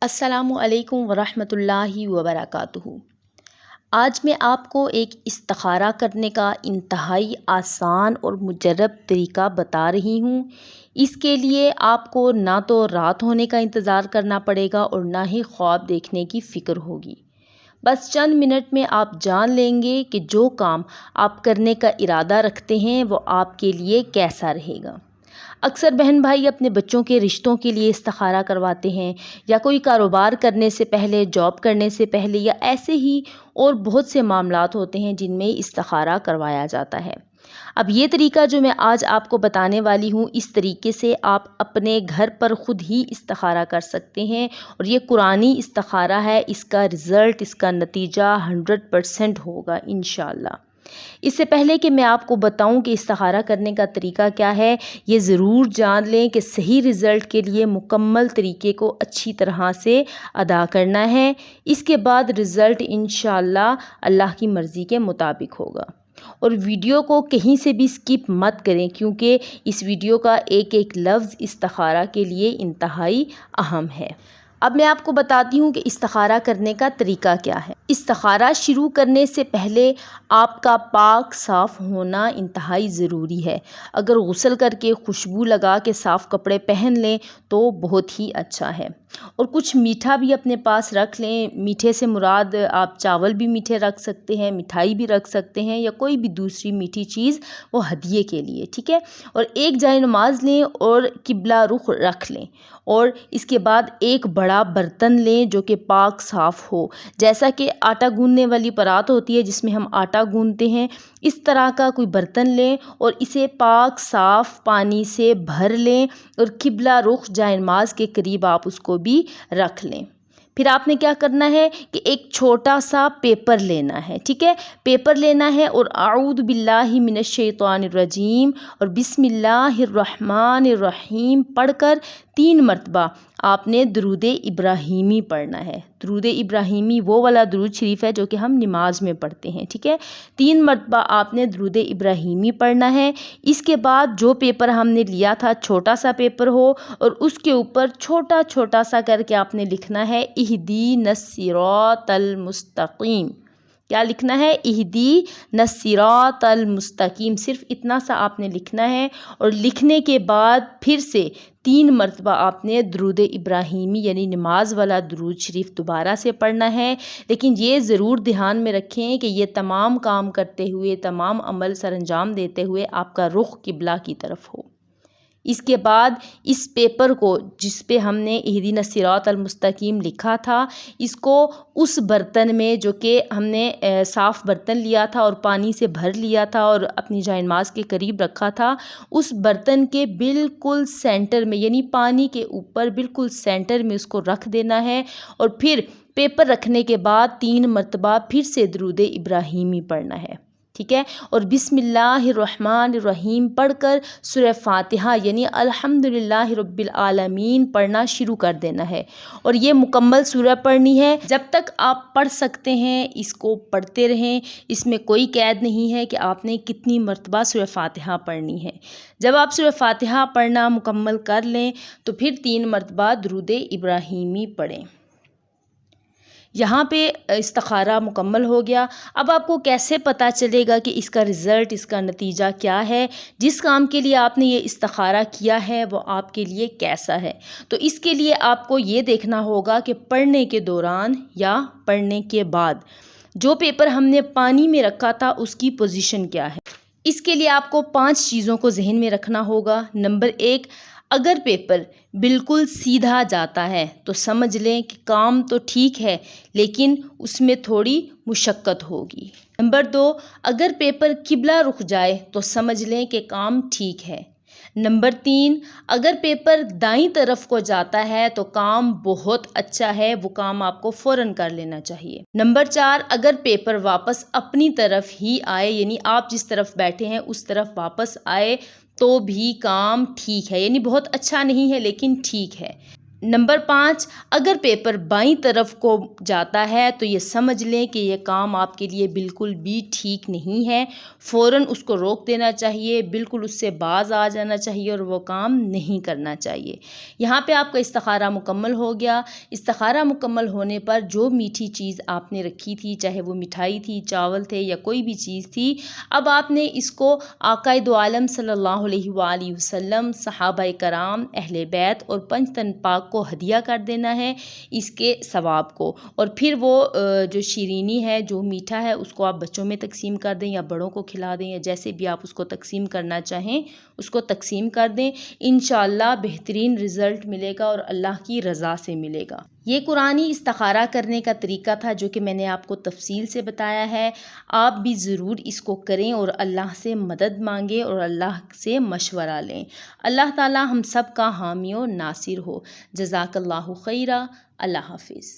अस्सलामुअलैकुम वरहमतुल्लाहि वबरकातुहू। आज मैं आपको एक इस्तिखारा करने का इंतहाई आसान और मुजर्रब तरीका बता रही हूँ। इसके लिए आपको ना तो रात होने का इंतज़ार करना पड़ेगा और ना ही ख्वाब देखने की फ़िक्र होगी। बस चंद मिनट में आप जान लेंगे कि जो काम आप करने का इरादा रखते हैं वो आपके लिए कैसा रहेगा। अक्सर बहन भाई अपने बच्चों के रिश्तों के लिए इस्तिखारा करवाते हैं, या कोई कारोबार करने से पहले, जॉब करने से पहले, या ऐसे ही और बहुत से मामलात होते हैं जिनमें इस्तिखारा करवाया जाता है। अब ये तरीका जो मैं आज आपको बताने वाली हूँ, इस तरीके से आप अपने घर पर ख़ुद ही इस्तिखारा कर सकते हैं और ये कुरानी इस्तिखारा है। इसका रिज़ल्ट, इसका नतीजा 100% होगा इंशाअल्लाह। इससे पहले कि मैं आपको बताऊं कि इस्तिखारा करने का तरीका क्या है, ये ज़रूर जान लें कि सही रिज़ल्ट के लिए मुकम्मल तरीके को अच्छी तरह से अदा करना है। इसके बाद रिज़ल्ट इंशाअल्लाह अल्लाह की मर्ज़ी के मुताबिक होगा। और वीडियो को कहीं से भी स्किप मत करें, क्योंकि इस वीडियो का एक एक लफ्ज़ इस्तिखारा के लिए इंतहाई अहम है। अब मैं आपको बताती हूँ कि इस्तिखारा करने का तरीका क्या है। इस्तिखारा शुरू करने से पहले आपका पाक साफ़ होना इंतहाई ज़रूरी है। अगर गुस्ल करके, खुशबू लगा के, साफ़ कपड़े पहन लें तो बहुत ही अच्छा है। और कुछ मीठा भी अपने पास रख लें। मीठे से मुराद आप चावल भी मीठे रख सकते हैं, मिठाई भी रख सकते हैं, या कोई भी दूसरी मीठी चीज़, वो हदिये के लिए, ठीक है। और एक जाए नमाज लें और किबला रुख रख लें। और इसके बाद एक बड़ा बर्तन लें जो कि पाक साफ़ हो, जैसा कि आटा गूंदने वाली परात होती है जिसमें हम आटा गूंदते हैं, इस तरह का कोई बर्तन लें और इसे पाक साफ़ पानी से भर लें और किबला रुख जाए नमाज के करीब आप उसको भी रख लें। फिर आपने क्या करना है कि एक छोटा सा पेपर लेना है, ठीक है। पेपर लेना है और आऊज़ु बिल्लाहि मिनश शैतानिर रजीम और बिस्मिल्लाहिर रहमानिर रहीम पढ़कर 3 मरतबा आपने दुरूद इब्राहीमी पढ़ना है। दुरूद इब्राहीमी वो वाला दुरूद शरीफ है जो कि हम नमाज में पढ़ते हैं, ठीक है। 3 मरतबा आपने दुरूद इब्राहीमी पढ़ना है। इसके बाद जो पेपर हमने लिया था, छोटा सा पेपर हो, और उसके ऊपर छोटा छोटा सा करके आपने लिखना है इहदीनस सिरातल मुस्तकीम। क्या लिखना है? इहदीनस सिरातल मुस्तकीम। सिर्फ इतना सा आपने लिखना है। और लिखने के बाद फिर से 3 मरतबा आपने दुरूद इब्राहीमी यानी नमाज वाला दुरूद शरीफ दोबारा से पढ़ना है। लेकिन ये ज़रूर ध्यान में रखें कि ये तमाम काम करते हुए, तमाम अमल सर अंजाम देते हुए आपका रुख किबला की तरफ हो। इसके बाद इस पेपर को, जिस पे हमने इहदीनस सिरातल मुस्तकीम लिखा था, इसको उस बर्तन में जो कि हमने साफ़ बर्तन लिया था और पानी से भर लिया था और अपनी जाए नमाज के करीब रखा था, उस बर्तन के बिल्कुल सेंटर में, यानी पानी के ऊपर बिल्कुल सेंटर में उसको रख देना है। और फिर पेपर रखने के बाद 3 मरतबा फिर से दुरूद इब्राहीमी पढ़ना है, ठीक है। और बिस्मिल्लाहिर्रहमानिर्रहीम पढ़कर सूरह फातिहा यानी अल्हम्दुलिल्लाहि रब्बिल आलमीन पढ़ना शुरू कर देना है। और ये मुकम्मल सूरह पढ़नी है। जब तक आप पढ़ सकते हैं इसको पढ़ते रहें। इसमें कोई कैद नहीं है कि आपने कितनी मरतबा सूरह फातिहा पढ़नी है। जब आप सूरह फातिहा पढ़ना मुकम्मल कर लें तो फिर 3 मरतबा दुरूद इब्राहीमी पढ़ें। यहाँ पे इस्तिखारा मुकम्मल हो गया। अब आपको कैसे पता चलेगा कि इसका रिज़ल्ट, इसका नतीजा क्या है? जिस काम के लिए आपने ये इस्तिखारा किया है वो आपके लिए कैसा है? तो इसके लिए आपको ये देखना होगा कि पढ़ने के दौरान या पढ़ने के बाद जो पेपर हमने पानी में रखा था उसकी पोजीशन क्या है। इसके लिए आपको 5 चीज़ों को जहन में रखना होगा। नंबर 1, अगर पेपर बिल्कुल सीधा जाता है तो समझ लें कि काम तो ठीक है, लेकिन उसमें थोड़ी मुशक्क़त होगी। नंबर 2, अगर पेपर किबला रुख जाए तो समझ लें कि काम ठीक है। नंबर 3, अगर पेपर दाईं तरफ को जाता है तो काम बहुत अच्छा है, वो काम आपको फ़ौरन कर लेना चाहिए। नंबर 4, अगर पेपर वापस अपनी तरफ ही आए, यानी आप जिस तरफ बैठे हैं उस तरफ वापस आए, तो भी काम ठीक है, यानी बहुत अच्छा नहीं है लेकिन ठीक है। नंबर 5, अगर पेपर बाईं तरफ को जाता है तो ये समझ लें कि ये काम आपके लिए बिल्कुल भी ठीक नहीं है। फ़ौरन उसको रोक देना चाहिए, बिल्कुल उससे बाज़ आ जाना चाहिए और वो काम नहीं करना चाहिए। यहाँ पे आपका इस्तिखारा मुकम्मल हो गया। इस्तिखारा मुकम्मल होने पर जो मीठी चीज़ आपने रखी थी, चाहे वो मिठाई थी, चावल थे या कोई भी चीज़ थी, अब आपने इसको आक़ाए दो आलम सल्लल्लाहु अलैहि वसल्लम, सहाबाए कराम, अहले बैत और पंचतन पाक को हदिया कर देना है इसके सवाब को। और फिर वो जो शीरीनी है, जो मीठा है, उसको आप बच्चों में तकसीम कर दें या बड़ों को खिला दें या जैसे भी आप उसको तकसीम करना चाहें उसको तकसीम कर दें। इंशाअल्लाह बेहतरीन रिज़ल्ट मिलेगा और अल्लाह की रज़ा से मिलेगा। ये कुरानी इस्तिखारा करने का तरीका था जो कि मैंने आपको तफ़सील से बताया है। आप भी ज़रूर इसको करें और अल्लाह से मदद मांगें और अल्लाह से मशवरा लें। अल्लाह ताला हम सब का हामी और नासिर हो। जज़ाकल्लाहु खैरा। अल्लाह हाफ़िज़।